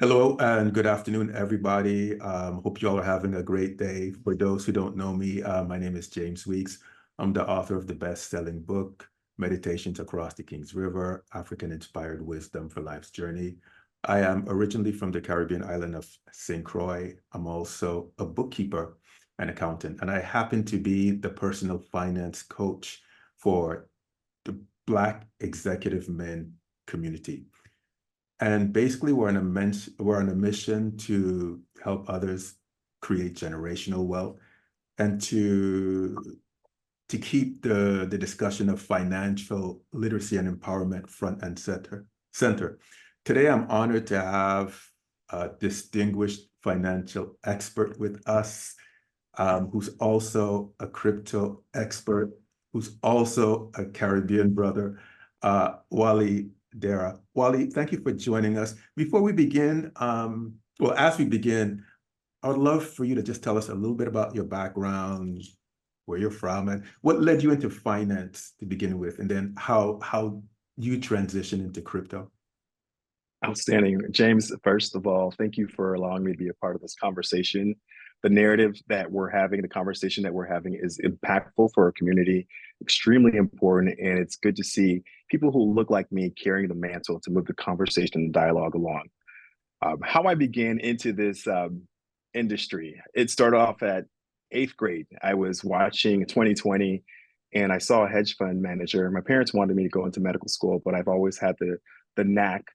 Hello and good afternoon, everybody. Hope you all are having a great day. For those who don't know me, my name is James Weeks. I'm the author of the best-selling book, Meditations Across the King's River, African-Inspired Wisdom for Life's Journey. I am originally from the Caribbean island of St. Croix. I'm also a bookkeeper and accountant, and I happen to be the personal finance coach for the Black executive men community. And basically, we're on a mission to help others create generational wealth and to keep the discussion of financial literacy and empowerment front and center. Today, I'm honored to have a distinguished financial expert with us, who's also a crypto expert, who's also a Caribbean brother, Wally Dera. Wally, thank you for joining us. Before we begin, as we begin, I would love for you to just tell us a little bit about your background, where you're from, and what led you into finance to begin with, and then how you transition into crypto. Outstanding. James, first of all, thank you for allowing me to be a part of this conversation. The narrative that we're having, the conversation that we're having is impactful for our community, extremely important, and it's good to see people who look like me carrying the mantle to move the conversation and dialogue along. How I began into this industry, it started off at eighth grade. I was watching 2020 and I saw a hedge fund manager. My parents wanted me to go into medical school, but I've always had the knack,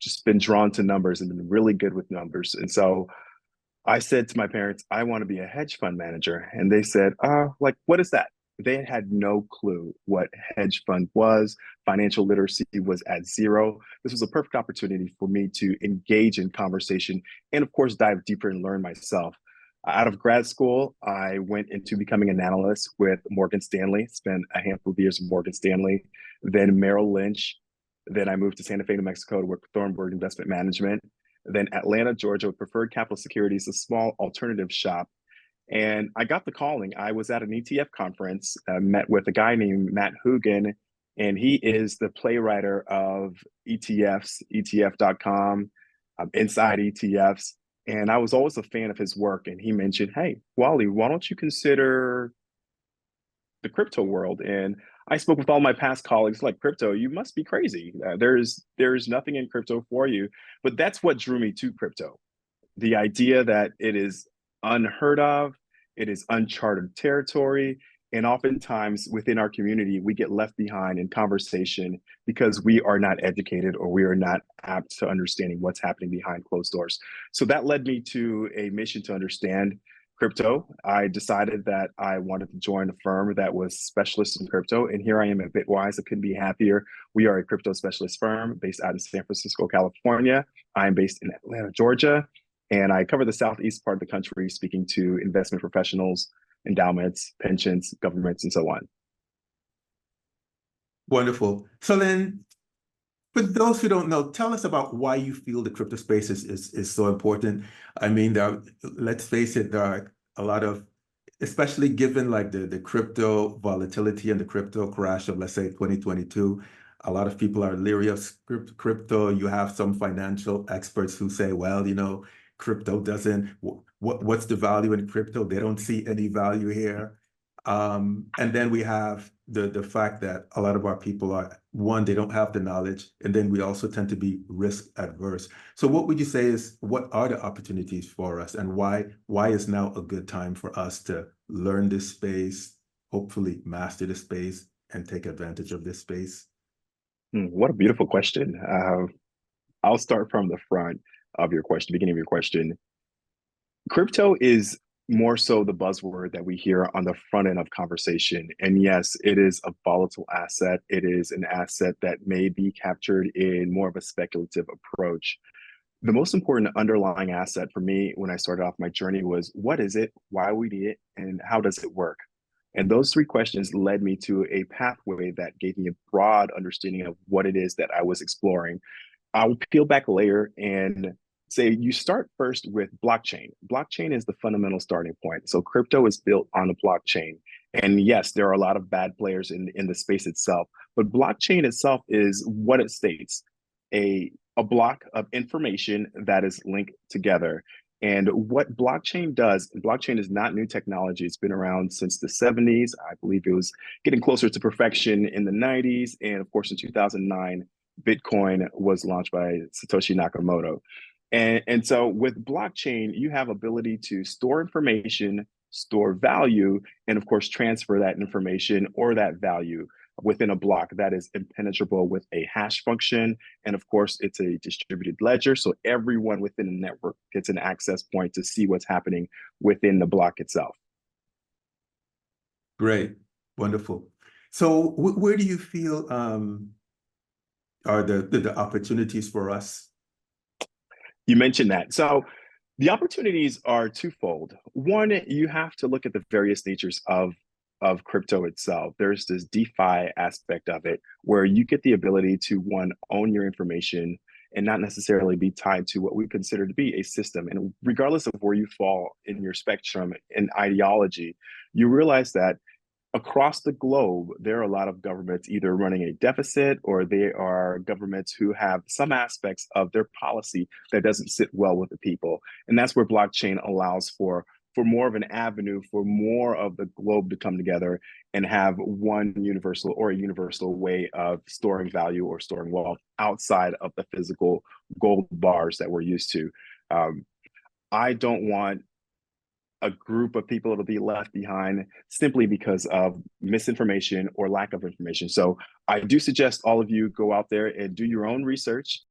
just been drawn to numbers and been really good with numbers. And so I said to my parents, I want to be a hedge fund manager. And they said, like, what is that? They had no clue what hedge fund was. Financial literacy was at zero. This was a perfect opportunity for me to engage in conversation and, of course, dive deeper and learn myself. Out of grad school, I went into becoming an analyst with Morgan Stanley, spent a handful of years with Morgan Stanley, then Merrill Lynch. Then I moved to Santa Fe, New Mexico to work with Thornburg Investment Management. Then Atlanta, Georgia with Preferred Capital Securities, a small alternative shop. And I got the calling. I was at an ETF conference, met with a guy named Matt Hoogan, and he is the playwright of ETFs, ETF.com, Inside ETFs. And I was always a fan of his work. And he mentioned, hey, Wally, why don't you consider the crypto world? And I spoke with all my past colleagues like, crypto, you must be crazy. There's nothing in crypto for you. But that's what drew me to crypto. The idea that it is unheard of, it is uncharted territory. And oftentimes within our community, we get left behind in conversation because we are not educated or we are not apt to understanding what's happening behind closed doors. So that led me to a mission to understand crypto. I decided that I wanted to join a firm that was specialist in crypto. And here I am at Bitwise. I couldn't be happier. We are a crypto specialist firm based out in San Francisco, California. I'm based in Atlanta, Georgia. And I cover the southeast part of the country, speaking to investment professionals, endowments, pensions, governments, and so on. Wonderful. So then, for those who don't know, tell us about why you feel the crypto space is so important. I mean, let's face it, there are a lot of, especially given like the crypto volatility and the crypto crash of, let's say, 2022, a lot of people are leery of crypto. You have some financial experts who say, well, crypto doesn't, what's the value in crypto? They don't see any value here. And then we have the fact that a lot of our people are, one, they don't have the knowledge, and then we also tend to be risk adverse. So what would you say is, what are the opportunities for us, and why is now a good time for us to learn this space, hopefully master the space, and take advantage of this space? What a beautiful question. I'll start from the front of your question, beginning of your question. Crypto is more so the buzzword that we hear on the front end of conversation. And yes, it is a volatile asset. It is an asset that may be captured in more of a speculative approach. The most important underlying asset for me when I started off my journey was, what is it, why we need it, and how does it work? And those three questions led me to a pathway that gave me a broad understanding of what it is that I was exploring. I'll peel back a layer and say you start first with blockchain. Blockchain is the fundamental starting point. So crypto is built on a blockchain. And yes, there are a lot of bad players in the space itself, but blockchain itself is what it states, a a block of information that is linked together. And what blockchain does, blockchain is not new technology. It's been around since the 70s. I believe it was getting closer to perfection in the 90s. And of course, in 2009, Bitcoin was launched by Satoshi Nakamoto. And so with blockchain, you have ability to store information, store value, and of course, transfer that information or that value within a block that is impenetrable with a hash function. And of course, it's a distributed ledger. So everyone within the network gets an access point to see what's happening within the block itself. Great, wonderful. So where do you feel are the opportunities for us? You mentioned that. So the opportunities are twofold. One, you have to look at the various natures of crypto itself. There's this DeFi aspect of it where you get the ability to, one, own your information and not necessarily be tied to what we consider to be a system. And regardless of where you fall in your spectrum and ideology, you realize that across the globe, there are a lot of governments either running a deficit or they are governments who have some aspects of their policy that doesn't sit well with the people. And that's where blockchain allows for more of an avenue for more of the globe to come together and have one universal or a universal way of storing value or storing wealth outside of the physical gold bars that we're used to. I don't want a group of people to be left behind simply because of misinformation or lack of information. So I do suggest all of you go out there and do your own research